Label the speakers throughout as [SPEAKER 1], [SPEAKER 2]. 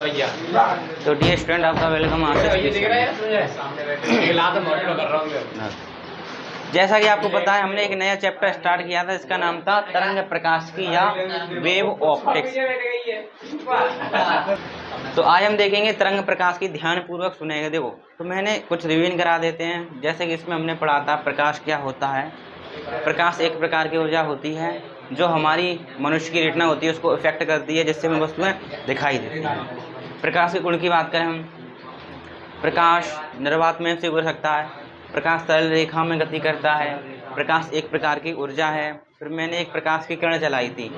[SPEAKER 1] तो dear student, आपका welcome जैसा कि आपको पता है, हमने एक नया चैप्टर स्टार्ट किया था, इसका नाम था तरंग प्रकाश की या वेव ऑप्टिक्स। तो आज हम देखेंगे तरंग प्रकाश की, ध्यान पूर्वक सुनेंगे। देखो, तो मैंने कुछ रिवीजन करा देते हैं। जैसे कि इसमें हमने पढ़ा था प्रकाश क्या होता है। प्रकाश एक प्रकार की ऊर्जा होती है जो हमारी मनुष्य की रेटिना होती है उसको इफेक्ट करती है, जिससे हमें वस्तुएं दिखाई देती हैं। प्रकाश के गुण की बात करें हम, प्रकाश निर्वात में से गुजर सकता है, प्रकाश सरल रेखा में गति करता है, प्रकाश एक प्रकार की ऊर्जा है। फिर मैंने एक प्रकाश की किरण चलाई थी,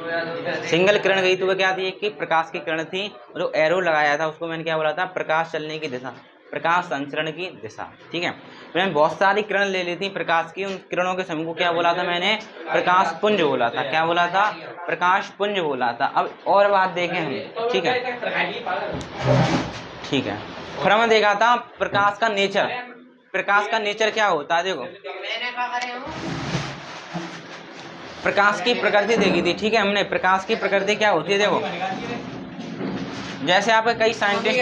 [SPEAKER 1] सिंगल किरण गई तो वह क्या थी कि प्रकाश की किरण थी। जो एरो लगाया था उसको मैंने क्या बोला था, प्रकाश चलने की दिशा, प्रकाश संचरण की दिशा। ठीक है, मैंने बहुत सारी किरण ले ली थी प्रकाश की। उन किरणों के समूह को क्या बोला था मैंने, प्रकाश पुंज बोला था। क्या बोला था, प्रकाश पुंज बोला था। अब और बात देखें हम, ठीक है, ठीक है। फिर हमने देखा था प्रकाश का नेचर, प्रकाश का नेचर क्या होता है। देखो, प्रकाश की प्रकृति देखी थी। ठीक है, हमने प्रकाश की प्रकृति क्या होती है। देखो, जैसे आपके कई साइंटिस्ट,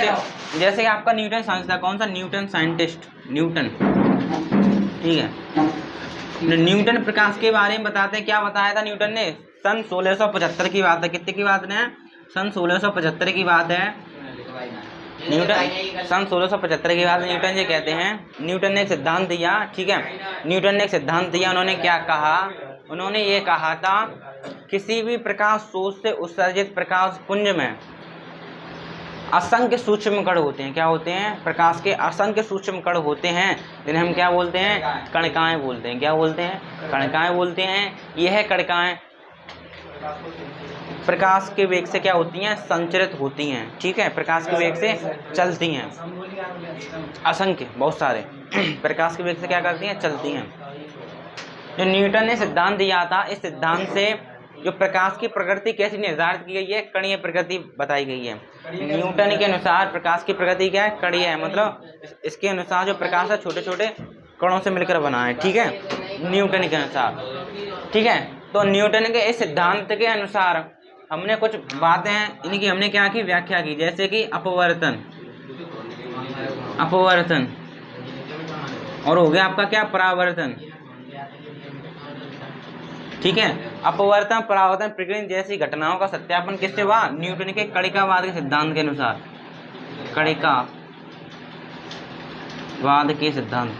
[SPEAKER 1] जैसे कि आपका न्यूटन साइंस था, कौन सा, न्यूटन साइंटिस्ट, न्यूटन। ठीक है, न्यूटन प्रकाश के बारे में बताते हैं। क्या बताया था न्यूटन ने, सन 1675 की बात है। कितने की बात है, सन 1675 की बात है। न्यूटन सन 1675 की बात न्यूटन जी कहते हैं, न्यूटन ने एक सिद्धांत दिया। ठीक है, न्यूटन ने एक सिद्धांत दिया। उन्होंने क्या कहा, उन्होंने ये कहा था किसी भी प्रकाश स्रोत से उत्सर्जित प्रकाश पुंज में असंख्य सूक्ष्म कण होते हैं। क्या होते हैं, प्रकाश के असंख्य सूक्ष्म कण होते हैं, जिन्हें हम क्या बोलते हैं, कणिकाएं बोलते हैं। क्या बोलते हैं, कणिकाएं बोलते हैं। यह कणिकाएं प्रकाश के वेग से क्या होती हैं, संचरित होती हैं। ठीक है, प्रकाश के वेग से चलती हैं, असंख्य, बहुत सारे प्रकाश के वेग से क्या करती हैं, चलती हैं। जो न्यूटन ने सिद्धांत दिया था, इस सिद्धांत से जो प्रकाश की प्रकृति कैसी निर्धारित की गई है, कणीय प्रकृति बताई गई है। न्यूटन के अनुसार प्रकाश की प्रकृति क्या है, कणीय है। मतलब इसके अनुसार जो प्रकाश है छोटे छोटे कणों से मिलकर बना है। ठीक है, न्यूटन के अनुसार। ठीक है, तो न्यूटन के इस सिद्धांत के अनुसार हमने कुछ बातें इनकी हमने क्या की, व्याख्या की। जैसे कि अपवर्तन, अपवर्तन, और हो गया आपका क्या, परावर्तन। ठीक है, अपवर्तन परावर्तन प्रक्रिया जैसी घटनाओं का सत्यापन किससे हुआ, न्यूटन के कणिकावाद के सिद्धांत के अनुसार। कणिकावाद के सिद्धांत,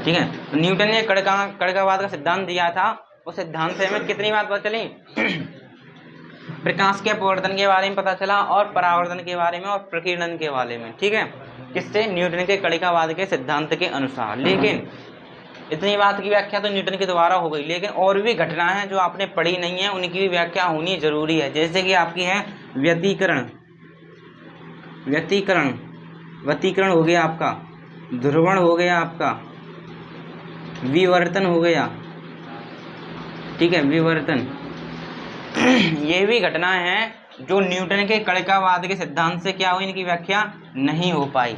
[SPEAKER 1] ठीक है। तो न्यूटन ने कणिकावाद का सिद्धांत दिया था। उस सिद्धांत से हमें कितनी बात पता चली, प्रकाश के अपवर्तन के बारे में पता चला, और परावर्तन के बारे में, और प्रकीर्णन के बारे में। ठीक है, किससे, न्यूटन के कणिकावाद के सिद्धांत के अनुसार। लेकिन इतनी बात की व्याख्या तो न्यूटन के द्वारा हो गई, लेकिन और भी घटनाएं हैं जो आपने पढ़ी नहीं है, उनकी भी व्याख्या होनी जरूरी है। जैसे कि आपकी है व्यतिकरण, व्यतिकरण, व्यतिकरण हो गया आपका, ध्रुवण हो गया आपका, विवर्तन हो गया। ठीक है, विवर्तन, ये भी घटनाएं हैं जो न्यूटन के कणिकावाद के सिद्धांत से क्या हुई, इनकी व्याख्या नहीं हो पाई।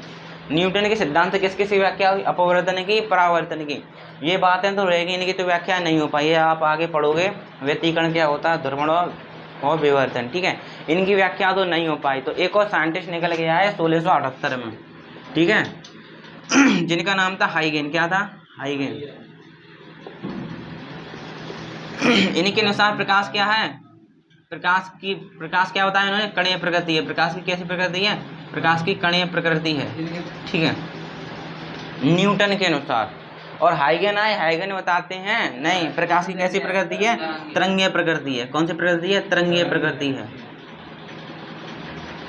[SPEAKER 1] न्यूटन के सिद्धांत से किसकी सी व्याख्या हुई, अपवर्तन की, परावर्तन की। ये बातें तो रहेगी, इनकी तो व्याख्या नहीं हो पाई है। आप आगे पढ़ोगे व्यतिकरण क्या होता है, ध्रुवण और विवर्तन। ठीक है, इनकी व्याख्या तो नहीं हो पाई। तो एक और साइंटिस्ट निकल गया है 1678 में। ठीक है, जिनका नाम था हाइगेन। क्या था, हाइगेन। इनके अनुसार प्रकाश क्या है, प्रकाश क्या होता है, इन्होंने कणीय प्रकृति है। प्रकाश की कैसी प्रकृति है, प्रकाश की कणीय प्रकृति है। ठीक है, न्यूटन के अनुसार। और हाइगेन आए, हाइगेन बताते हैं नहीं, प्रकाश की कैसी प्रकृति है, तरंगीय प्रकृति है। कौन सी प्रकृति है, तरंगीय प्रकृति है,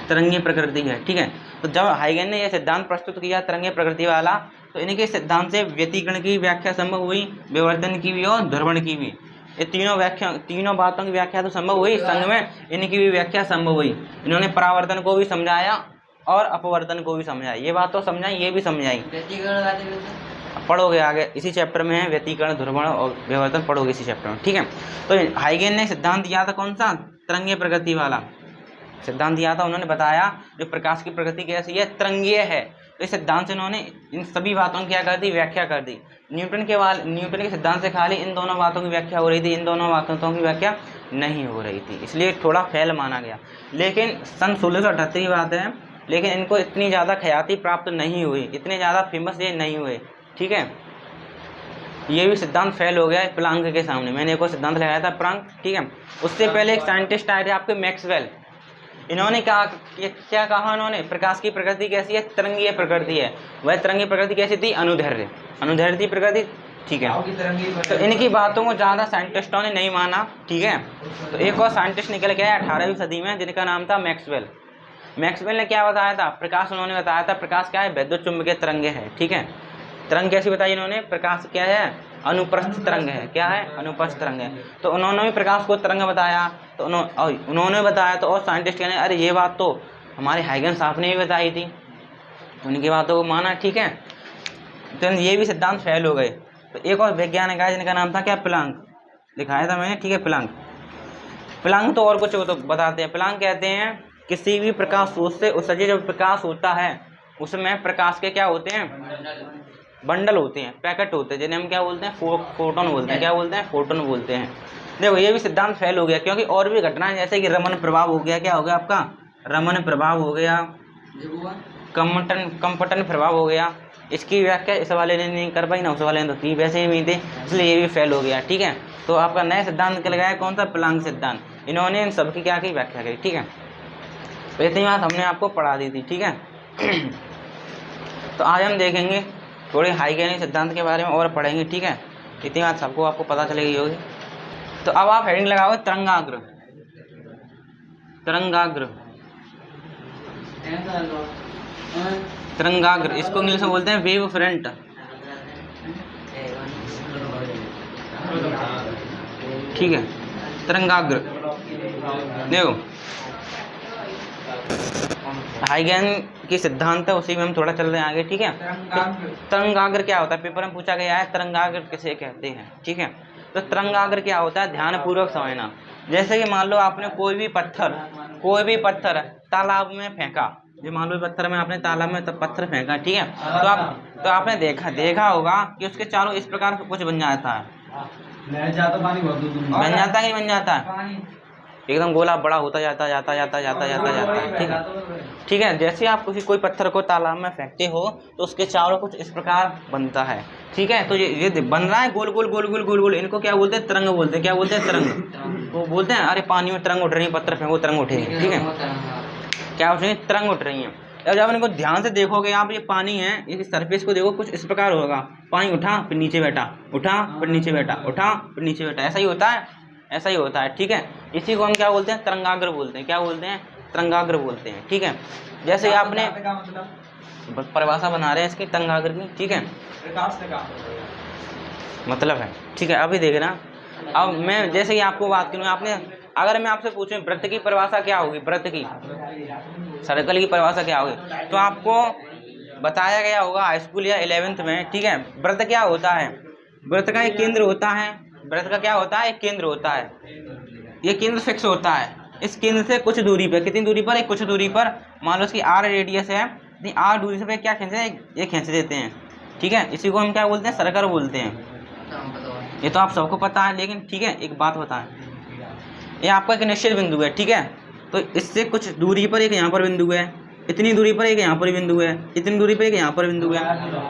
[SPEAKER 1] तरंगीय प्रकृति है। ठीक है, तो जब हाइगेन ने यह सिद्धांत प्रस्तुत किया तरंगीय प्रकृति वाला, तो इनके सिद्धांत से व्यतिकरण की व्याख्या संभव हुई, विवर्तन की भी और ध्रुवण की भी। ये तीनों बातों की व्याख्या तो संभव हुई, संग में इनकी भी व्याख्या संभव हुई। इन्होंने परावर्तन को भी समझाया और अपवर्तन को भी समझाया। ये बात तो समझाई, ये भी समझाई। पढ़ोगे आगे, इसी चैप्टर में है व्यतिकरण, ध्रुवण और विवर्तन, पढ़ोगे इसी चैप्टर में। ठीक है, तो हाइगेन ने सिद्धांत दिया था कौन सा, तरंगीय प्रकृति वाला सिद्धांत दिया था। उन्होंने बताया जो प्रकाश की प्रकृति कैसी है, तरंगीय है। तो इस सिद्धांत से इन्होंने इन सभी बातों की क्या कर दी, व्याख्या कर दी। न्यूटन के सिद्धांत से खाली इन दोनों बातों की व्याख्या हो रही थी, इन दोनों बातों की व्याख्या नहीं हो रही थी, इसलिए थोड़ा फेल माना गया। लेकिन सन 1678 की बात है, लेकिन इनको इतनी ज़्यादा ख्याति प्राप्त नहीं हुई, इतने ज़्यादा फेमस ये नहीं हुए, ठीक है। ये भी सिद्धांत फेल हो गया है प्लांक के सामने। मैंने एक और सिद्धांत लगाया था प्लांक, ठीक है। उससे पहले एक साइंटिस्ट आए थे आपके मैक्सवेल। इन्होंने क्या कहा, इन्होंने प्रकाश की प्रकृति कैसी है, तरंगीय प्रकृति है। वह तरंगीय प्रकृति कैसी थी, अनुदैर्ध्य थी प्रकृति, ठीक है। तो इनकी बातों को ज़्यादा साइंटिस्टों ने नहीं माना, ठीक है। तो एक और साइंटिस्ट निकल के आया 18वीं सदी में, जिनका नाम था मैक्सवेल। मैक्सवेल ने क्या बताया था, प्रकाश उन्होंने बताया था प्रकाश क्या है, वैद्युत चुंबकीय तरंगे है, ठीक है। तरंग कैसी बताई इन्होंने, प्रकाश क्या है, अनुप्रस्थ तरंग है, क्या है, अनुप्रस्थ तरंग है। तो उन्होंने भी प्रकाश को तरंग बताया, तो उन्होंने बताया, तो और साइंटिस्ट कहने अरे ये बात तो हमारे हाइगन साहब ने भी बताई थी, उनकी बातों को माना, ठीक है। तो ये भी सिद्धांत फेल हो गए। तो एक और वैज्ञानिक है जिनका नाम था क्या, प्लांक, दिखाया था मैंने, ठीक है। प्लांक तो और कुछ तो बताते हैं। प्लांक कहते हैं किसी भी प्रकाश स्रोत से उत्सर्जित जब प्रकाश होता है उसमें प्रकाश के क्या होते हैं, बंडल होते हैं, पैकेट होते हैं, जिन्हें हम क्या बोलते हैं, फोटोन बोलते हैं, क्या बोलते हैं, फोटोन बोलते हैं। देखो ये भी सिद्धांत फेल हो गया, क्योंकि और भी घटनाएं जैसे कि रमन प्रभाव हो गया, क्या हो गया आपका, रमन प्रभाव हो गया, कंपटन प्रभाव हो गया, इसकी व्याख्या इस वाले ने नहीं कर पाई ना उस वाले ने तो की, वैसे ही नहीं थे, इसलिए ये भी फेल हो गया, ठीक है। तो आपका नया सिद्धांत निकल गया है कौन सा, प्लांक सिद्धांत। इन्होंने इन सबकी क्या की, व्याख्या करी, ठीक है। तो इतनी बात हमने आपको पढ़ा दी थी, ठीक है। तो आज हम देखेंगे थोड़े हाइगेनिक सिद्धांत के बारे में और पढ़ेंगे, ठीक है। इतनी बात सबको आपको पता चलेगी होगी। तो अब आप हेडिंग लगाओ तरंगाग्र, तरंगाग्र, इसको इंग्लिश में बोलते हैं वेव फ्रंट, ठीक है। तरंगाग्र देखो हाइगेन की सिद्धांत है, उसी में हम थोड़ा चल रहे हैं आगे, ठीक है। तो तरंगाग्र क्या होता है, पेपर में पूछा गया है, तरंगाग्र किसे कहते हैं, ठीक है। तो तरंगाग्र क्या होता है, ध्यानपूर्वक समझना। जैसे कि मान लो आपने कोई भी पत्थर तालाब में फेंका, जो मान लो पत्थर में आपने तालाब में पत्थर फेंका, ठीक है। तो आपने देखा होगा कि उसके चारों इस प्रकार कुछ बन जाता है, बन जाता है, नहीं बन जाता है, एकदम गोला बड़ा होता जाता है, ठीक है। जैसे आप कोई पत्थर को तालाब में फेंकते हो तो उसके चारों कुछ इस प्रकार बनता है, ठीक है। तो ये बन रहा है गोल गोल, इनको क्या बोलते हैं, तरंग बोलते हैं, क्या बोलते हैं, तरंग। वो बोलते हैं अरे पानी में तरंग उठ रही है, पत्थर फेंको तरंग उठेगी, ठीक है, क्या उठ रही है, तरंग उठ रही है। अब जब इनको ध्यान से देखोगे आप, ये पानी है, इसकी सरफेस को देखो, कुछ इस प्रकार होगा, पानी उठा फिर नीचे बैठा, उठा फिर नीचे बैठा, उठा फिर नीचे बैठा, ऐसा ही होता है, ठीक है। इसी को हम क्या बोलते हैं, तरंगाग्र बोलते हैं, क्या बोलते हैं, तरंगाग्र बोलते हैं, ठीक है। जैसे आपने परिभाषा बना रहे हैं इसकी तरंगाग्र की, ठीक है, मतलब है, ठीक है। अभी देखना, अब मैं जैसे कि आपको बात करूँ, आपने अगर मैं आपसे पूछूं वृत्त की परिभाषा क्या होगी, वृत्त की, सर्कल की परिभाषा क्या होगी, तो आपको बताया गया होगा हाई स्कूल या 11th में, ठीक है। वृत्त क्या होता है, वृत्त का एक केंद्र होता है, वृत्त का क्या होता है, एक केंद्र होता है, ये केंद्र फिक्स होता है, इस केंद्र से कुछ दूरी पर, कितनी दूरी पर, एक कुछ दूरी पर, मान लो इसकी r रेडियस है, r दूरी से क्या खींचते हैं, ये खींच देते हैं, ठीक है। इसी को हम क्या बोलते हैं, सर्कल बोलते हैं। ये तो आप सबको पता है, लेकिन ठीक है एक बात बताएं, ये आपका एक निश्चित बिंदु है, ठीक है। तो इससे कुछ दूरी पर एक यहाँ पर बिंदु है, इतनी दूरी पर एक यहाँ पर बिंदु है, इतनी दूरी पर एक यहाँ पर बिंदु है,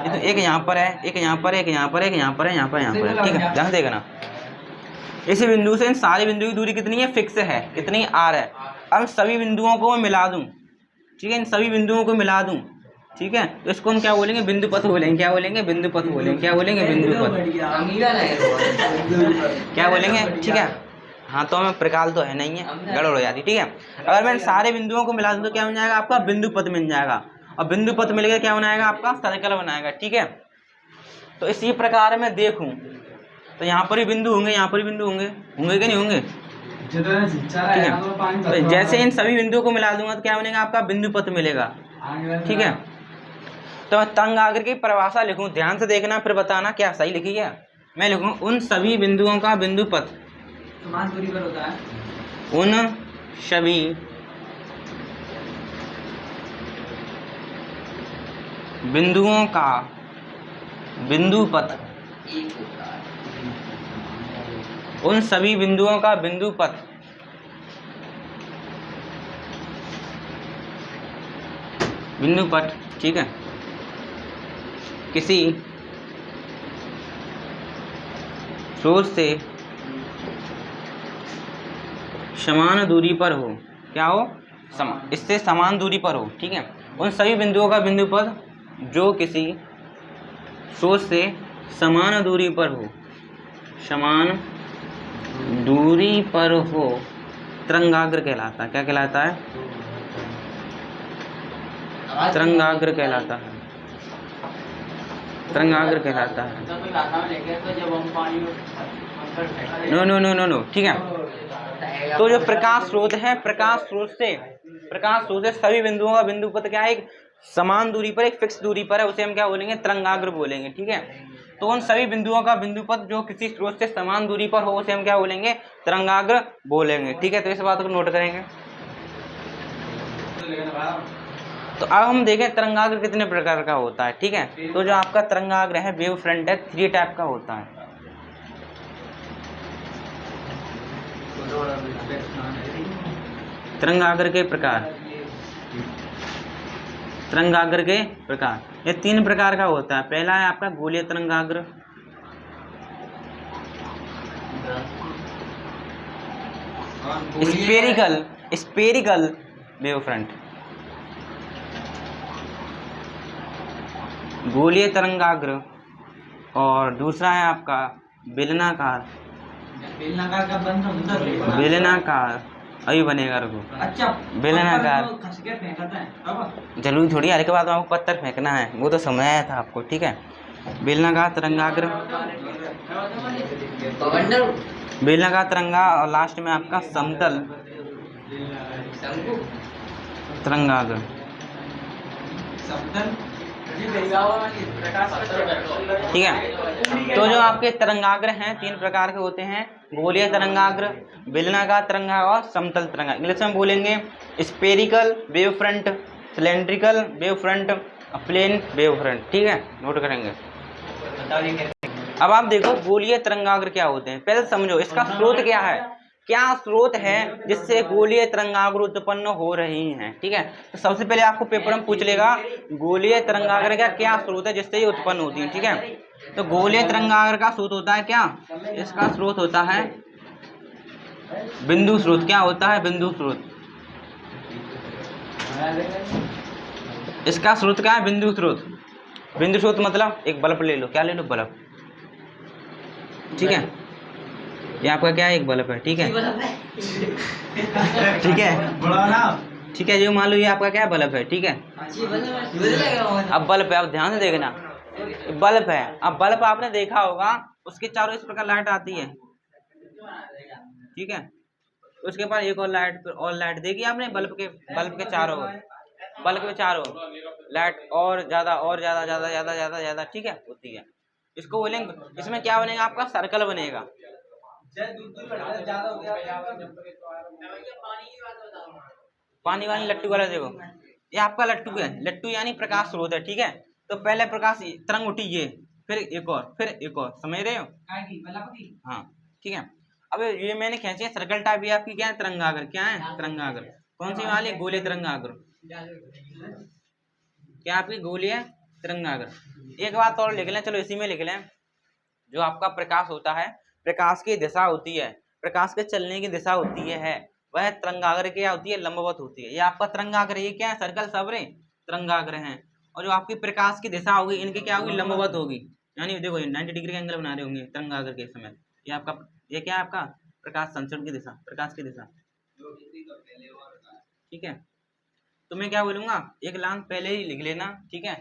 [SPEAKER 1] तो एक यहाँ पर है, एक यहाँ पर, एक यहाँ पर, एक यहाँ पर, यहाँ पर, यहाँ पर, ठीक है। ध्यान देगा ना, इस बिंदु से इन सारे बिंदु की दूरी कितनी है, फिक्स है, कितनी r है। अब सभी बिंदुओं को मैं मिला दूं, ठीक है, इन सभी बिंदुओं को मिला दूं, ठीक है, तो इसको हम क्या बोलेंगे, बिंदु पथ बोलेंगे, क्या बोलेंगे, बिंदु पथ बोलेंगे, क्या बोलेंगे, बिंदु पथ, क्या बोलेंगे, ठीक है। हाँ तो हमें प्रकाल तो है नहीं है, गड़बड़ हो जाती, ठीक है। अगर मैं सारे बिंदुओं को मिला दूं तो क्या बन जाएगा आपका, बिंदु पथ मिल जाएगा, और बिंदु पथ मिलकर क्या बनाएगा आपका, सर्कल बनाएगा, ठीक है। तो इसी प्रकार मैं देखूं तो यहाँ पर ही बिंदु होंगे, यहाँ पर ही बिंदु होंगे कि नहीं होंगे, ठीक है। तो जैसे इन सभी बिंदुओं को मिला दूंगा तो क्या बनेगा आपका, बिंदु पथ मिलेगा, ठीक है। तो मैं तरंगाग्र की परिभाषा लिखूं, ध्यान से देखना फिर बताना क्या सही लिखी है। मैं लिखूं उन सभी बिंदुओं का बिंदु पथ, समान दूरी पर होता है, उन सभी बिंदुओं का बिंदु पथ, उन सभी बिंदुओं का बिंदु पथ ठीक है, किसी स्रोत से समान दूरी पर हो। क्या हो? इससे समान दूरी पर हो। ठीक है, उन सभी बिंदुओं का बिंदु पथ जो किसी स्रोत से समान दूरी पर हो, समान दूरी पर हो, तरंगाग्र कहलाता है। क्या कहलाता है? तरंगाग्र कहलाता है। तरंगाग्र कहलाता है। No no no no no, ठीक है। तो जो प्रकाश स्रोत है, प्रकाश स्रोत से सभी बिंदुओं का बिंदु पथ क्या है? एक समान दूरी पर, एक फिक्स दूरी पर है, उसे हम क्या बोलेंगे? तरंगाग्र बोलेंगे। ठीक है, तो उन सभी बिंदुओं का बिंदु पथ जो किसी स्रोत से समान दूरी पर हो, उसे हम क्या बोलेंगे? तरंगाग्र बोलेंगे। ठीक है, तो इस बात को नोट करेंगे। तो अब हम देखें तरंगाग्र कितने प्रकार का होता है। ठीक है, तो जो आपका तरंगाग्र है, वेव फ्रंट है, 3 टाइप का होता है। तरंगाग्र के प्रकार, तरंगाग्र के प्रकार ये 3 प्रकार का होता है। पहला है आपका गोलीय तरंगाग्र, स्पेरिकल वेव फ्रंट, गोलीय तरंगाग्र, और दूसरा है आपका बेलनाकार। बेलनाकार अभी बनेगा, रुको। अच्छा, बेलनाकार जरूरी थोड़ी, हर के बाद आपको पत्थर फेंकना है, वो तो समझाया था आपको। ठीक है, बेलनाकार तरंगाग्र, बेलनाकार तरंगा, और लास्ट में आपका समतल तरंगाग्र। ठीक है, तो जो आपके तरंगाग्र हैं 3 प्रकार के होते हैं, गोलीय तरंगाग्र, बेलनाकार तरंगाग्र और समतल तरंगाग्र। इंग्लिश में बोलेंगे spherical wave front, cylindrical wave front, plane wave front. ठीक है, नोट करेंगे। अब आप देखो गोलीय तरंगाग्र क्या होते हैं, पहले समझो इसका स्रोत क्या है, क्या स्रोत है जिससे गोलीय तरंगाग्र उत्पन्न हो रही हैं। ठीक है, तो सबसे पहले आपको पेपर में पूछ लेगा गोलीय तरंगाग्र का क्या स्रोत है जिससे ये उत्पन्न होती है। ठीक है, तो गोलीय तरंगाग्र का स्रोत होता है क्या? इसका स्रोत होता है बिंदु स्रोत। क्या होता है? बिंदु स्रोत। इसका स्रोत क्या है? बिंदु स्रोत। बिंदु स्रोत मतलब एक बल्ब ले लो, क्या ले लो? बल्ब। ठीक है, ये आपका क्या है? एक बल्ब है। ठीक है, ठीक है, ठीक है, जो मान लो ये आपका क्या है? बल्ब है। ठीक है, अब बल्ब है, अब ध्यान से देखना, बल्ब है। अब बल्ब आपने देखा होगा, उसके चारों इस प्रकार लाइट आती है। ठीक है, उसके बाद एक और लाइट देखी आपने बल्ब के चारों लाइट और ज्यादा। ठीक है, होती है। इसको बोलेंगे, इसमें क्या बनेगा? आपका सर्कल बनेगा। पानी वाली लट्टू वाला देखो, ये आपका लट्टू है। लट्टू यानी प्रकाश स्रोत है। ठीक है, तो पहले प्रकाश तरंग उठी, ये फिर एक और, समझ रहे हो? हाँ, ठीक है। अब ये मैंने खींची है सर्कल टाइप, ये आपकी क्या है? तरंगाग्र। क्या है? तरंगाग्र। कौन सी वाली? गोलीय तरंगाग्र। क्या आपकी? गोलीय तरंगाग्र। एक बात और लिख लें, चलो इसी में लिख लें, जो आपका प्रकाश होता है, प्रकाश की दिशा होती है, प्रकाश के चलने की दिशा होती है, वह तरंगाग्र क्या होती है? लंबवत होती है। ये आपका तरंगाग्र, ये क्या है? सर्कल सबरे तरंगाग्र हैं। और जो आपकी प्रकाश की दिशा होगी, इनकी क्या होगी? लंबवत होगी। यानी देखो 90 डिग्री का एंगल बना रहे होंगे तरंगाग्र के समय। ये क्या है आपका? प्रकाश संचरण की दिशा, प्रकाश की दिशा। ठीक है, तो मैं क्या बोलूंगा, एक लाइन पहले ही लिख लेना। ठीक है,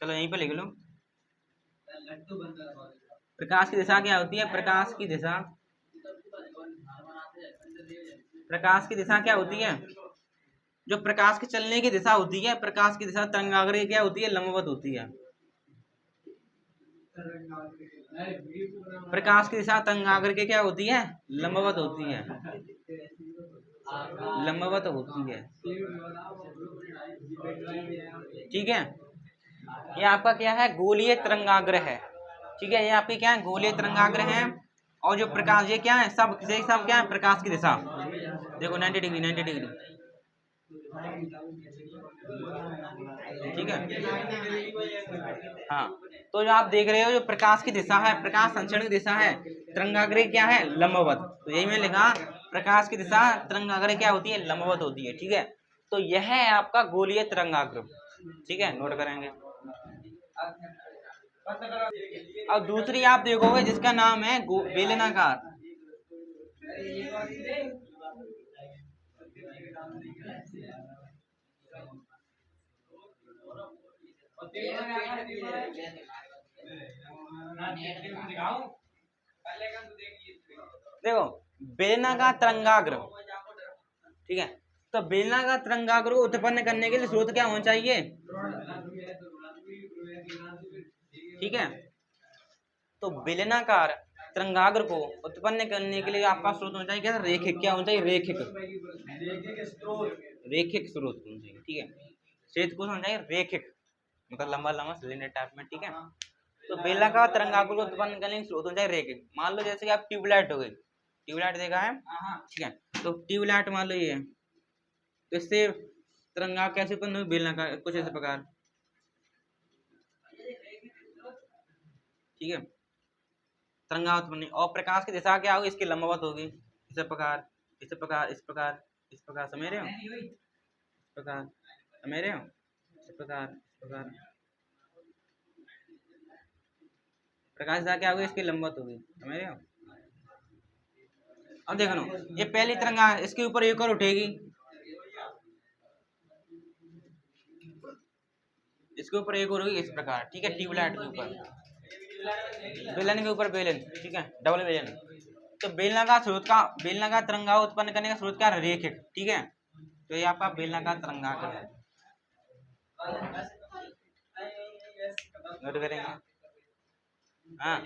[SPEAKER 1] चलो यहीं पे लिख लो। प्रकाश की दिशा क्या होती है? प्रकाश की दिशा क्या होती है? जो प्रकाश के चलने की दिशा होती है, प्रकाश की दिशा तरंगाग्र क्या होती है? लंबवत होती है। प्रकाश की दिशा तरंगाग्र के क्या होती है? लंबवत होती है। लंबवत होती है। ठीक है, ये आपका क्या है, गोलीय तरंगाग्र है। ठीक है, ये आपकी क्या है, गोलीय तरंगाग्र है। और जो प्रकाश, ये क्या है, सब क्या है, प्रकाश की दिशा। देखो 90 डिग्री, 90 डिग्री। ठीक है, हाँ। तो जो आप देख रहे हो, जो प्रकाश की दिशा है, प्रकाश संचरण की दिशा है, तरंगाग्र क्या है, लंबवत। तो यही मैंने लिखा, प्रकाश की दिशा तरंगाग्र क्या होती है, लंबवत होती है। ठीक है, तो यह है आपका गोलीय तरंगाग्र। ठीक है, नोट करेंगे। अब दूसरी आप देखोगे जिसका नाम है बेलनाकार। देखो, बेलनाकार तरंगाग्र। ठीक है, तो बेलनाकार तरंगाग्र को उत्पन्न करने के लिए स्रोत क्या होना चाहिए। ठीक है, तो बेलनाकार तरंगाग्र को उत्पन्न करने के लिए आपका स्रोत होना चाहिए क्या, रेखिक। क्या होना चाहिए, रेखिक। रेखिक स्रोत होना चाहिए। ठीक है, स्रोत को होना चाहिए रेखिक, मतलब लंबा लंबा सिलेंडर टाइप में। ठीक है, तो बेलनाकार तरंगाग्र को उत्पन्न करने के स्रोत होना चाहिए रेखिक। मान लो जैसे कि आप ट्यूबलाइट हो गई, ट्यूबलाइट देखा है। ठीक है, तो ट्यूबलाइट मान लो ये है, तो इससे तरंगाग्र कैसे उत्पन्न हुई, बेलनाकार कुछ ऐसे प्रकार। ठीक है, तरंगाग्र उत्पन्न, और प्रकाश की दिशा क्या होगी, इसकी लंबवत होगी, इस प्रकार, इस प्रकार, इस प्रकार, इस प्रकार। समझ रहे हो, इस प्रकार, समझ रहे हो, इस प्रकार, इस प्रकार। प्रकाश दिशा क्या होगी, इसकी लंबवत होगी। समझ रहे हो। अब देखो ना, ये पहली तरंगा, इसके ऊपर एक और उठेगी, इसके ऊपर एक और होगी, इस प्रकार। ठीक है, ट्यूबलाइट के ऊपर, बेलन के ऊपर बेलन। ठीक है, डबल बेलन। तो बेलनाकार स्रोत का, बेलनाकार तरंगाग्र उत्पन्न करने का स्रोत क्या है, रेखिक। ठीक है, तो ये आपका बेलनाकार तरंगाग्र है। नोट करेंगे। हाँ,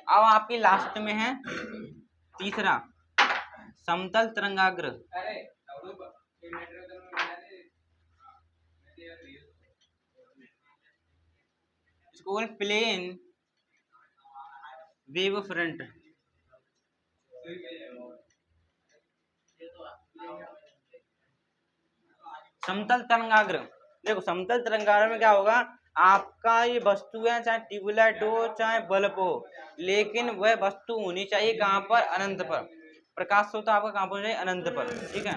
[SPEAKER 1] अब आपकी लास्ट में है तीसरा, समतल तरंगाग्र। इसको प्लेन वेव फ्रंट। समतल तरंगाग्र, देखो समतल तरंगाग्र में क्या होगा, आपका ये वस्तु है, चाहे ट्यूबलाइट हो चाहे बल्ब हो, लेकिन वह वस्तु होनी चाहिए कहाँ पर, अनंत पर। प्रकाश स्रोत आपका कहाँ पर है, अनंत पर। ठीक है,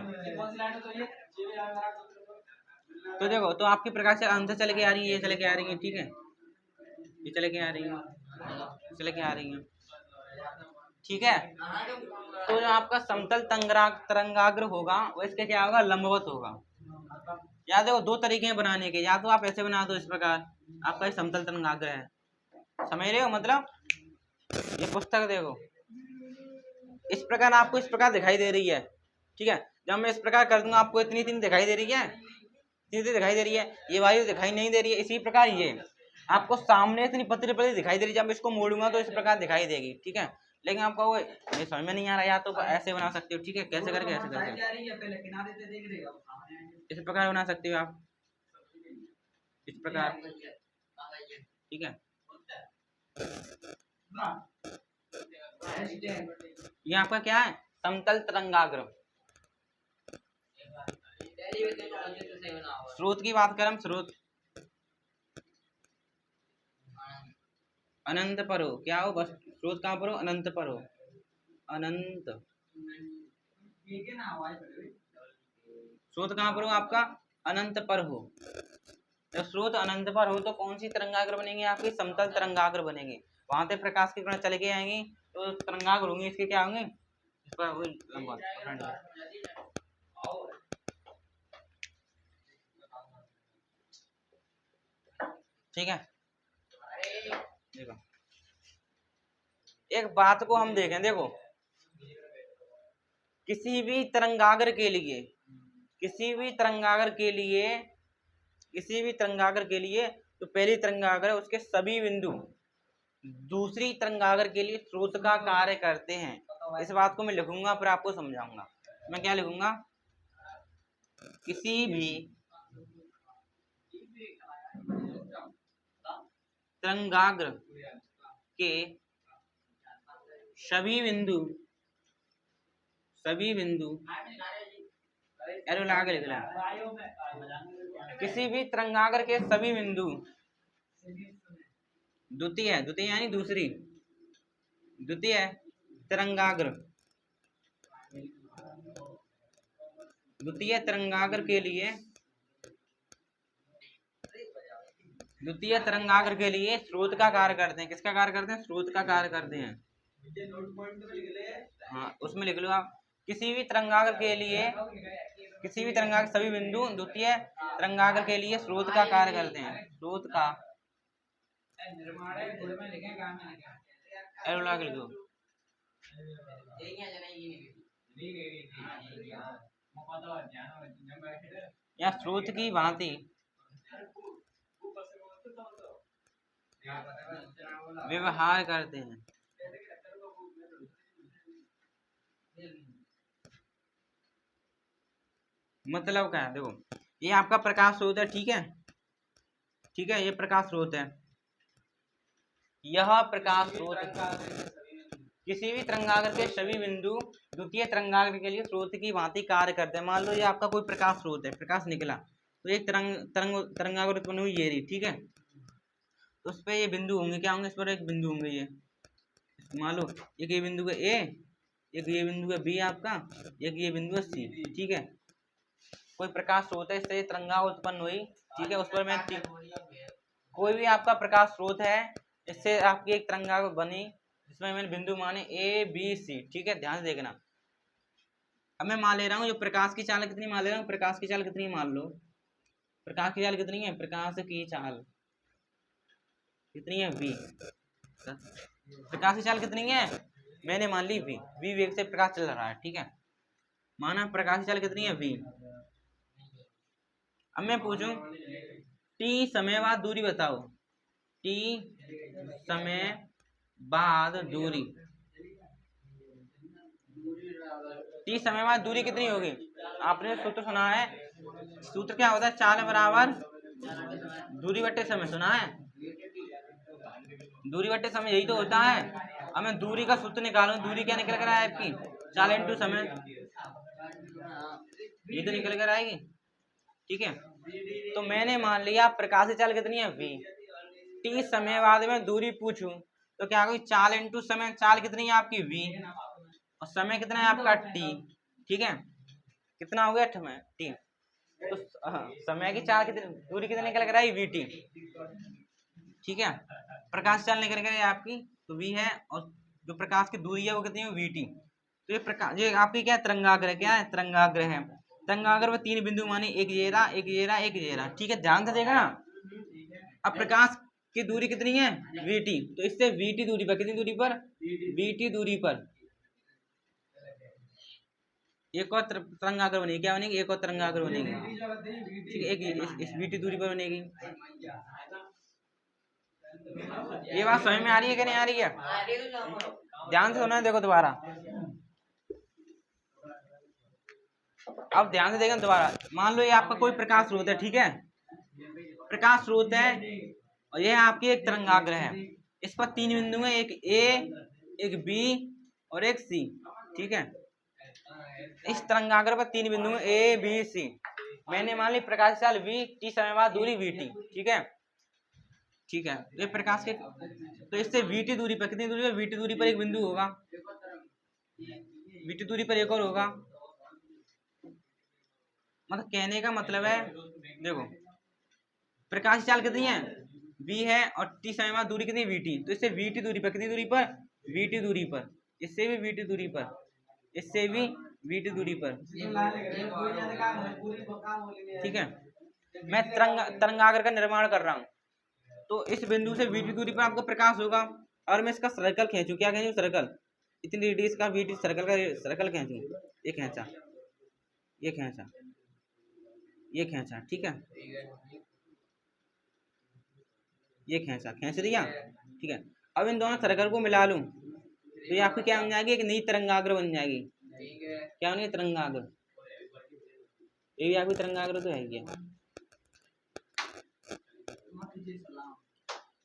[SPEAKER 1] तो देखो, तो आपकी प्रकाश से अनंत चले के आ रही है, ये चले के आ रही है। ठीक है, ये चले के आ रही है, चले के आ रही है। ठीक है, तो जो आपका समतल तरंगाग्र होगा वो इसके क्या होगा, लंबवत होगा। या देखो, दो तरीके हैं बनाने के, या तो आप ऐसे बना दो इस प्रकार, आपका ये समतल तरंगाग्र है। समझ रहे हो, मतलब ये पुस्तक देखो, इस प्रकार आपको इस प्रकार दिखाई दे रही है। ठीक है, जब मैं इस प्रकार कर दूंगा आपको इतनी इतनी दिखाई दे रही है, इतनी दिखाई दे रही है, ये वायु दिखाई नहीं दे रही है। इसी प्रकार ये आपको सामने इतनी पतली पतली दिखाई दे रही है, जब मैं इसको मोड़ूंगा तो इस प्रकार दिखाई देगी। ठीक है, लेकिन आपको वो ये समझ में नहीं आ रहा, या तो ऐसे बना सकते हो। ठीक है, कैसे करके, ऐसे करके इस प्रकार बना सकते हो आप, इस प्रकार। ठीक है, ये आपका क्या है, समतल तरंगाग्र। स्रोत की बात करें, स्रोत अनंत पर हो, क्या हो, बस स्रोत कहाँ पर हो, अनंत पर हो, अनंत। स्रोत कहाँ पर हो आपका, अनंत पर हो। जब स्रोत अनंत पर हो तो कौन सी तरंगाग्र बनेंगे, आपकी समतल तरंगाग्र बनेंगे। वहां से प्रकाश की किरण चले के आएंगी तो तरंगाग्र होंगे, इसके क्या होंगे, इसका वही लंबा। ठीक है, देखो एक बात को हम देखें, देखो किसी भी तरंगाग्र के लिए, किसी भी तरंगाग्र के लिए, किसी भी तरंगाग्र के लिए, तो पहली तरंगाग्र उसके सभी बिंदु दूसरी तरंगाग्र के लिए स्रोत का कार्य करते हैं। इस बात को मैं लिखूंगा फिर आपको समझाऊंगा। मैं क्या लिखूंगा, किसी भी तरंगाग्र के सभी बिंदु एरो लगा के लिख रहा, किसी भी तरंगाग्र के सभी बिंदु, द्वितीय यानी दूसरी, द्वितीय तरंगाग्र, द्वितीय तरंगाग्र के लिए, द्वितीय तरंगाग्र के लिए स्रोत का कार्य करते हैं। किसका कार्य करते हैं? स्रोत का कार्य करते हैं। हाँ, उसमें लिख लो आप, किसी भी तरंगाग्र के लिए, किसी भी तरंगाग्र सभी बिंदु द्वितीय तरंगाग्र के लिए स्रोत का कार्य करते हैं। स्रोत का एरो लगा के लिखो। या स्रोत की भांति व्यवहार करते हैं। मतलब क्या है? देखो, ये आपका प्रकाश स्रोत है, ठीक है, ठीक है, ये प्रकाश स्रोत है। यह प्रकाश स्रोत किसी भी तरंगाग्र के सभी बिंदु द्वितीय तरंगाग्र के लिए स्रोत की भांति कार्य करते हैं। मान लो ये आपका कोई प्रकाश स्रोत है, प्रकाश निकला तो एक तरंगाग्र उत्पन्न हुई, ये रही, ठीक है। तो उस पर ये बिंदु होंगे, क्या होंगे? इस पर एक बिंदु होंगे, ये मान लो एक ये बिंदु है ए, एक ये बिंदु है बी आपका, एक ये बिंदु है सी, ठीक है। कोई प्रकाश स्रोत है, इससे तरंगाग्र उत्पन्न हुई, ठीक है। उस पर मैं कोई भी आपका प्रकाश स्रोत है, इससे आपकी एक तरंगाग्र बनी, जिसमें मैंने बिंदु माने ए बी सी, ठीक है, ध्यान से देखना। अब मैं मान ले रहा हूँ जो प्रकाश की चाल कितनी मान ले रहा हूँ, प्रकाश की चाल कितनी मान लो, प्रकाश की चाल कितनी है? प्रकाश की चाल कितनी है? v। प्रकाश की चाल कितनी है? मैंने मान ली v वेग से प्रकाश चल रहा है, ठीक है। माना प्रकाश की चाल कितनी है? v। अब मैं पूछूं t समय बाद दूरी बताओ, t समय बाद दूरी, t समय बाद दूरी कितनी होगी? आपने सूत्र सुना है, सूत्र क्या होता है? चाल बराबर दूरी बट्टे समय, सुना है? दूरी बट्टे समय, यही तो होता है। अब मैं दूरी का सूत्र निकालूं, दूरी क्या निकल कर आए आपकी? चाल इंटू समय, ये तो निकल कर आएगी, ठीक है। तो मैंने मान लिया प्रकाश की चाल कितनी है? v। t समय बाद में दूरी पूछूं तो क्या होगी? चाल इंटू समय, चाल कितनी है आपकी? v, और समय कितना है आपका? t, ठीक है। कितना हो गया? t। तो समय की चाल कितनी, दूरी कितनी निकल कर आई? vt, ठीक है। प्रकाश चाल निकल कर आपकी तो v है, और जो प्रकाश की दूरी है वो कितनी है? vt। तो ये प्रकाश, ये आपकी क्या है? तरंगाग्र, क्या है? तरंगाग्र है। तरंगाग्र में तीन बिंदु माने, एक ये रहा, एक ये रहा, एक ये रहा, ठीक है, ध्यान से देखना। अब प्रकाश की दूरी कितनी है? vt। तो इससे vt दूरी पर, कितनी दूरी पर? vt दूरी पर एक और तरंगाग्र बनेगी, क्या बनेगी? एक और तरंगाग्र बनेगी, ठीक है, एक इस vt दूरी पर बनेगी। ये बात समझ में आ रही है कि नहीं आ रही है? ध्यान से सुना है, देखो दोबारा, अब ध्यान से देखना दोबारा। मान लो ये आपका कोई प्रकाश स्रोत है, ठीक है, प्रकाश स्रोत है, और यह आपकी एक तरंगाग्र है। इस पर तीन बिंदु हैं, एक ए, एक बी और एक सी, ठीक है। इस तरंगाग्र पर तीन बिंदु हैं, ए बी सी। मैंने मान ली प्रकाश चाल v, t समय बाद दूरी vt, ठीक है, ठीक है। ये प्रकाश के, तो इससे vt दूरी पर, कितनी दूरी पर? vt दूरी पर एक बिंदु होगा, vt दूरी पर एक और होगा। मतलब कहने का मतलब है, देखो प्रकाश चाल कितनी है? v है, और t समय बाद दूरी कितनी? vt। तो इससे vt दूरी पर, कितनी दूरी पर? vt दूरी पर, इससे भी vt दूरी पर, इससे भी vt दूरी पर, ठीक है। मैं तरंगाग्र का निर्माण कर रहा हूँ, तो इस बिंदु से vt दूरी पर आपको प्रकाश होगा, और मैं इसका सर्कल खींचूं, क्या खींचूं? सर्कल, इतनी रेडियस का vt सर्कल का सर्कल खींचूं, ये खींचा, ये खींचा, ये खींचा, ठीक है, ये खींचा, खींच दिया, ठीक है। अब इन दोनों सर्कल को मिला लूं तो ये आपकी क्या बन जाएगी? एक नई तरंगाग्र बन जाएगी, क्या बनेगी? तरंगाग्र। ये भी आपकी तरंगाग्र तो है क्या?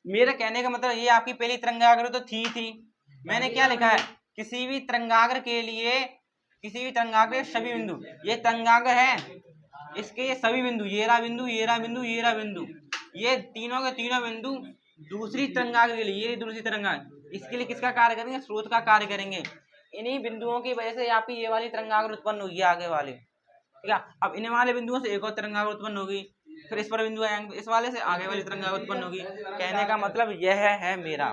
[SPEAKER 1] मेरा कहने का मतलब ये आपकी पहली तरंगाग्र तो थी। मैंने क्या लिखा है, किसी भी तरंगाग्र के लिए, किसी भी तरंगाग्र के सभी बिंदु, ये तरंगाग्र है, इसके ये सभी बिंदु, ये रहा बिंदु, ये रहा बिंदु, ये रहा बिंदु, ये तीनों के तीनों बिंदु दूसरी तरंगाग्र के लिए, ये दूसरी तरंगाग्र, इसके लिए किसका कार्य करेंगे, स्रोत का कार्य करेंगे। इन्हीं बिंदुओं की वजह से आपकी ये वाली तरंगाग्र उत्पन्न होगी आगे वाले, ठीक है। अब इन वाले बिंदुओं से एक और तरंगाग्र उत्पन्न होगी, फिर इस पर बिंदु आएंगे, इस वाले से आगे वाली तरंगाग्र उत्पन्न होगी। कहने का मतलब यह है मेरा।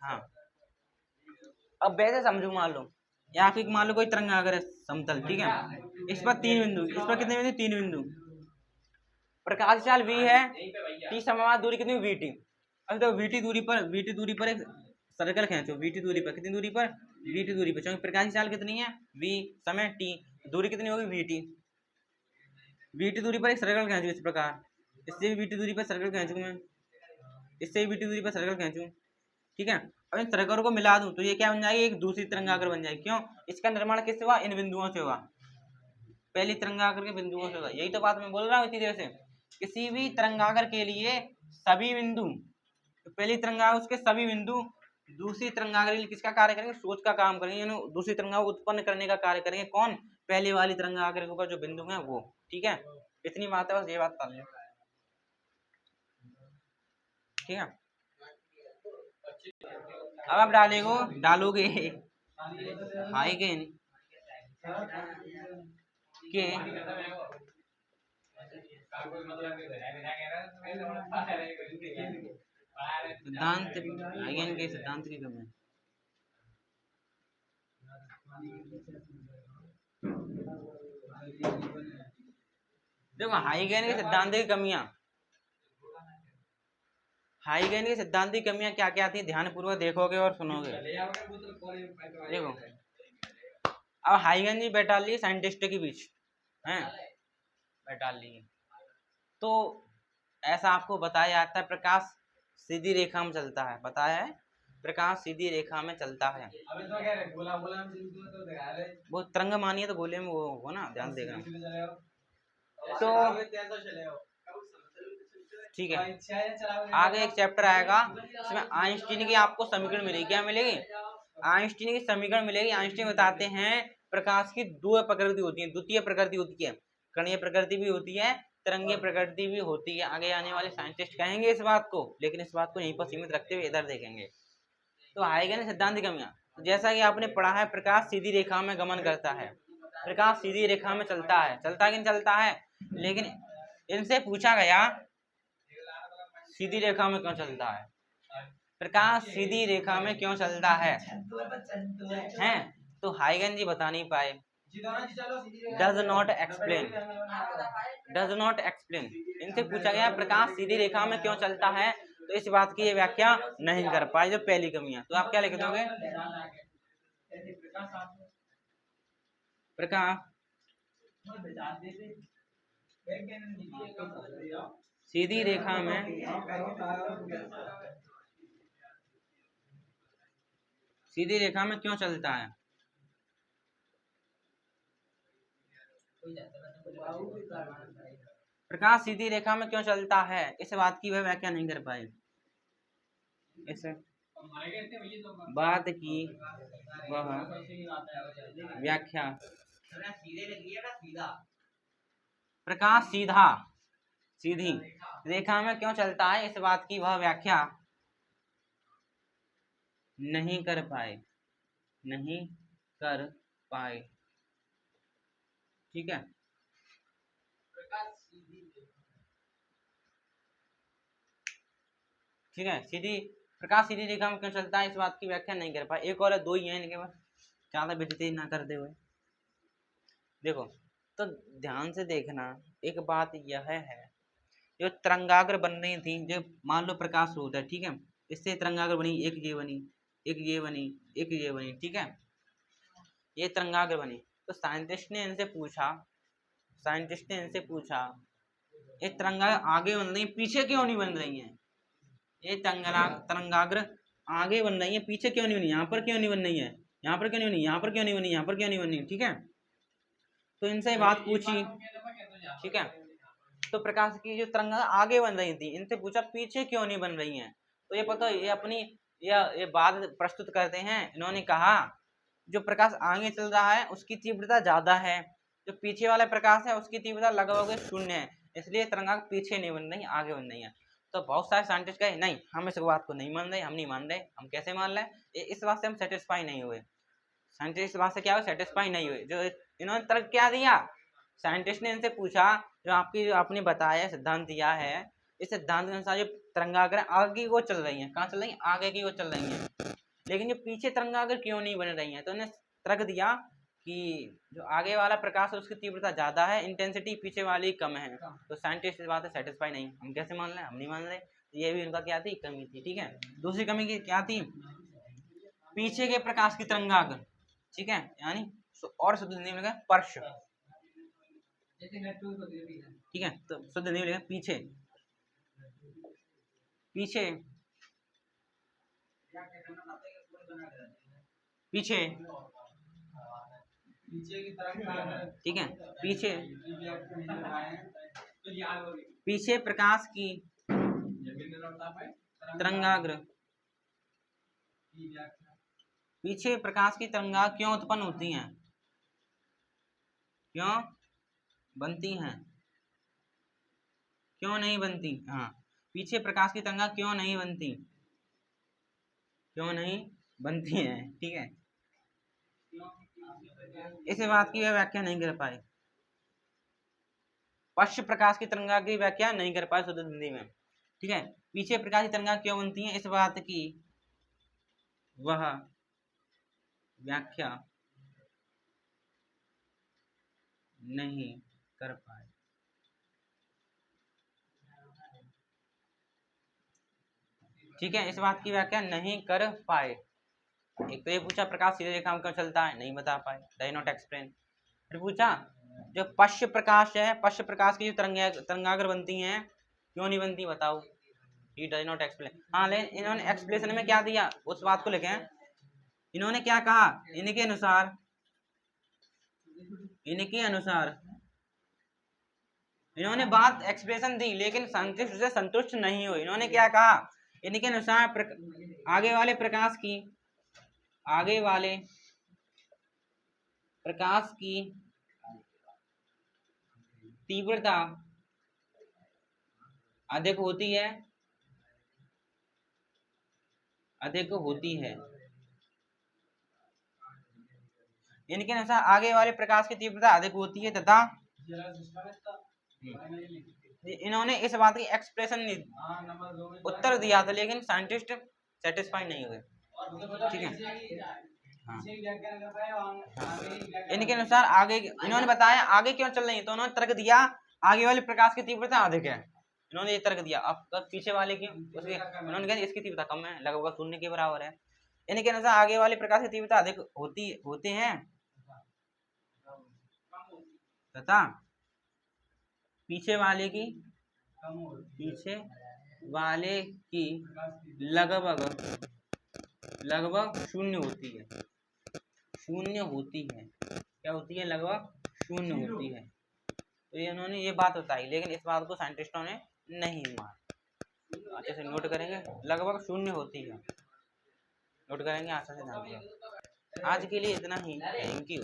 [SPEAKER 1] हाँ, अब वैसे समझो, मान लो यहाँ पे मान लो कोई तरंगाग्र है समतल, ठीक है, इस पर तीन बिंदु, इस पर कितने बिंदु, तीन बिंदु, प्रकाश चाल v है, t समवाद दूरी कितनी, vt। अब देखो vt दूरी पर एक सर्कल खींचो, vt दूरी पर, कितनी दूरी पर, vt दूरी पर, क्योंकि प्रकाश चाल कितनी है, v समय t, दूरी कितनी होगी, vt। vt दूरी पर एक सर्कल खींचो इस प्रकार, इससे भी vt दूरी पर सर्कल खींचूं मैं, इससे भी vt दूरी पर सर्कल खींचूं, ठीक है। अब इन तरंगों को मिला दूं तो ये क्या बन जाएगी, एक दूसरी तरंगाग्र बन जाएगी। क्यों, इसका निर्माण किससे हुआ, इन बिंदुओं से हुआ, पहली तरंगाग्र के बिंदुओं से हुआ। यही तो बात मैं बोल रहा हूँ इतनी देर से, किसी भी तरंगाग्र के लिए सभी बिंदु, तो पहली तरंगाग्र उसके सभी बिंदु दूसरी तरंगाग्र के लिए किसका कार्य करेंगे, सोच का काम करेंगे, यानी दूसरी तरंगाग्र उत्पन्न करने का कार्य करेंगे। कौन, पहले वाली तरंगाग्र के ऊपर जो बिंदु है वो, ठीक है। इतनी बात है, बस ये बात कर लो, ठीक है। अब आप डालोगे हाइगेन के सिद्धांत, हाइगेन के सिद्धांत की कमी, देखो हाइगेन के सिद्धांत की कमियां, हाइगेन के सिद्धांत की कमियां क्या क्या आती है, ध्यान पूर्वक देखोगे और सुनोगे। देखो, अब हाइगेन जी बैठा ली साइंटिस्ट के बीच हैं, बैठा ली, तो ऐसा आपको बताया जाता है, प्रकाश सीधी रेखा में चलता है, बताया है, प्रकाश सीधी रेखा में चलता है। वो तरंग मानिए तो गोले में वो हो ना, ध्यान देगा। तो ठीक है, आगे एक चैप्टर आएगा, इसमें आइंस्टीन की आपको समीकरण मिलेगी, क्या मिलेगी, आइंस्टीन की समीकरण मिलेगी। आइंस्टीन बताते हैं प्रकाश की दो प्रकृति होती है, द्वितीय प्रकृति होती है, कणीय प्रकृति भी होती है, तरंगीय प्रकृति भी होती है। आगे आने वाले साइंटिस्ट कहेंगे इस बात को, लेकिन इस बात को यहीं पर सीमित रखते हुए इधर देखेंगे। तो हाइगेन सिद्धांत की कमियां, जैसा कि आपने पढ़ा है, प्रकाश सीधी रेखा में गमन करता है, प्रकाश सीधी रेखा में चलता है, चलता कि नहीं चलता है, लेकिन इनसे पूछा गया सीधी रेखा में क्यों चलता है, प्रकाश सीधी रेखा में क्यों चलता है, हैं, तो हाइगेन जी बता नहीं पाए, does not explain, does not explain. इनसे पूछा गया प्रकाश सीधी रेखा में क्यों चलता है, तो इस बात की ये व्याख्या नहीं कर पाए, जो पहली कमियां। तो आप क्या लिख दोगे, प्रकाश सीधी रेखा में, सीधी रेखा में क्यों चलता है, प्रकाश सीधी रेखा में क्यों चलता है, इस बात की वह व्याख्या नहीं कर पाए, इस बात की वह व्याख्या, प्रकाश सीधी रेखा में क्यों चलता है, इस बात की वह व्याख्या नहीं कर पाए, नहीं कर पाए, ठीक है। ठीक है, प्रकाश सीधी रेखा में क्यों चलता है, इस बात की व्याख्या नहीं कर पाए। एक और है, दो ही है इनके पास, ज्यादा बेइज्जती ना करते हुए। देखो, तो ध्यान से देखना, एक बात यह है, जो तरंगाग्र बन रही थी, जो मान लो प्रकाश स्रोत है, ठीक है, इससे तरंगाग्र बनी, एक ये बनी, एक ये बनी, एक ये बनी, ठीक है, ये तरंगाग्र बनी। तो साइंटिस्ट ने इनसे पूछा ये तरंगाग्र आगे बन रही है, पीछे क्यों नहीं बन रही है, ये तरंगाग्र आगे बन रही है, पीछे क्यों नहीं बनी, यहाँ पर क्यों नहीं बन रही है, यहाँ पर क्यों नहीं बनी, यहाँ पर क्यों नहीं बनी, यहाँ पर क्यों नहीं बनी, ठीक है। तो इनसे बात पूछी, ठीक है, तो प्रकाश की जो तरंगा आगे बन रही थी, इनसे पूछा पीछे क्यों नहीं बन रही हैं, तो ये पता ये अपनी ये बात प्रस्तुत करते हैं। इन्होंने कहा जो प्रकाश आगे चल रहा है उसकी तीव्रता ज्यादा है, जो पीछे वाला प्रकाश है उसकी तीव्रता लगभग शून्य है, इसलिए तरंगाग्र पीछे नहीं बन रही, आगे बन रही है। तो बहुत सारे साइंटिस्ट कहे नहीं, हम इस बात को नहीं मान रहे, हम नहीं मान रहे। हम कैसे मान रहे? इस बात से हम सेटिस्फाई नहीं हुए। साइंटिस्ट इस बात से क्या हुए? सेटिस्फाई नहीं हुए। जो इन्होंने तर्क क्या दिया? साइंटिस्ट ने इनसे पूछा जो आपने बताया सिद्धांत दिया है, इस सिद्धांत के अनुसार जो तरंगाग्र आगे की ओर चल रही है, कहाँ चल रही है? आगे की ओर चल रही है, लेकिन जो पीछे तरंगाग्र क्यों नहीं बन रही है? तो उन्होंने तर्क दिया कि जो आगे वाला प्रकाश है उसकी तीव्रता ज्यादा है, इंटेंसिटी पीछे वाली कम है। तो साइंटिस्ट इस बात से सेटिस्फाई नहीं, हम कैसे मान रहे? हम नहीं मान रहे। ये भी उनका क्या थी? कमी थी। ठीक है, दूसरी कमी की क्या थी? पीछे के प्रकाश की तरंगाग्र, ठीक है, यानी और शुद्ध हिंदी में स्पर्श, ठीक है, तो शुद्ध हिंदी में पीछे, पीछे पीछे, ठीक है, पीछे, पीछे प्रकाश की तरंगाग्र, पीछे प्रकाश की तरंगाग्र क्यों उत्पन्न होती हैं? क्यों बनती हैं? क्यों नहीं बनती? हाँ, पीछे प्रकाश की तरंगाग्र क्यों नहीं बनती? क्यों नहीं बनती है? ठीक है, इस बात की व्याख्या नहीं कर पाए, पश्च प्रकाश की तरंगाग्र की व्याख्या नहीं कर पाए शुद्ध हिंदी में। ठीक है, पीछे प्रकाश की तरंगाग्र क्यों बनती है, इस बात की वह व्याख्या नहीं कर पाए। ठीक है, इस बात की व्याख्या नहीं कर पाए। एक तो ये पूछा प्रकाश सीधे रेखा में क्यों चलता है, नहीं बता पाए, डाई नॉट एक्सप्लेन। फिर पूछा जो पश्च प्रकाश है, पश्च प्रकाश की जो तरंगाग्र बनती हैं क्यों नहीं बनती, बताओ, ही डाई नॉट एक्सप्लेन। हाँ, लेकिन इन्होंने एक्सप्लेनेशन में क्या दिया उस बात को लेके, इन्होंने क्या कहा, इनके अनुसार इन्होंने बात एक्सप्रेशन दी, लेकिन साइंटिस्ट से संतुष्ट नहीं हुए। इन्होंने क्या कहा, इनके अनुसार आगे वाले प्रकाश की तीव्रता अधिक होती है, इनके अनुसार आगे वाले प्रकाश की तीव्रता अधिक होती है तथा इन्होंने इस बात की एक्सप्रेशन उत्तर दिया था, लेकिन साइंटिस्ट सेटिस्फाई नहीं हुए। ठीक है, हाँ, इनके अनुसार आगे, इन्होंने बताया आगे क्यों चल रही है, तो उन्होंने तर्क दिया आगे वाले प्रकाश की तीव्रता अधिक है, इन्होंने ये तर्क दिया। अब पीछे वाले की उन्होंने कहा इसकी तीव्रता कम है, लगभग शून्य के बराबर है। इनके अनुसार आगे वाले प्रकाश की तीव्रता अधिक होते हैं तथा पीछे वाले की लगभग शून्य होती है, क्या होती है? लगभग शून्य होती है। तो इन्होंने ये बात बताई, लेकिन इस बात को साइंटिस्टों ने नहीं माना। अच्छे से नोट करेंगे, लगभग शून्य होती है, नोट करेंगे, आशा से ध्यान देंगे। आज के लिए इतना ही, थैंक यू।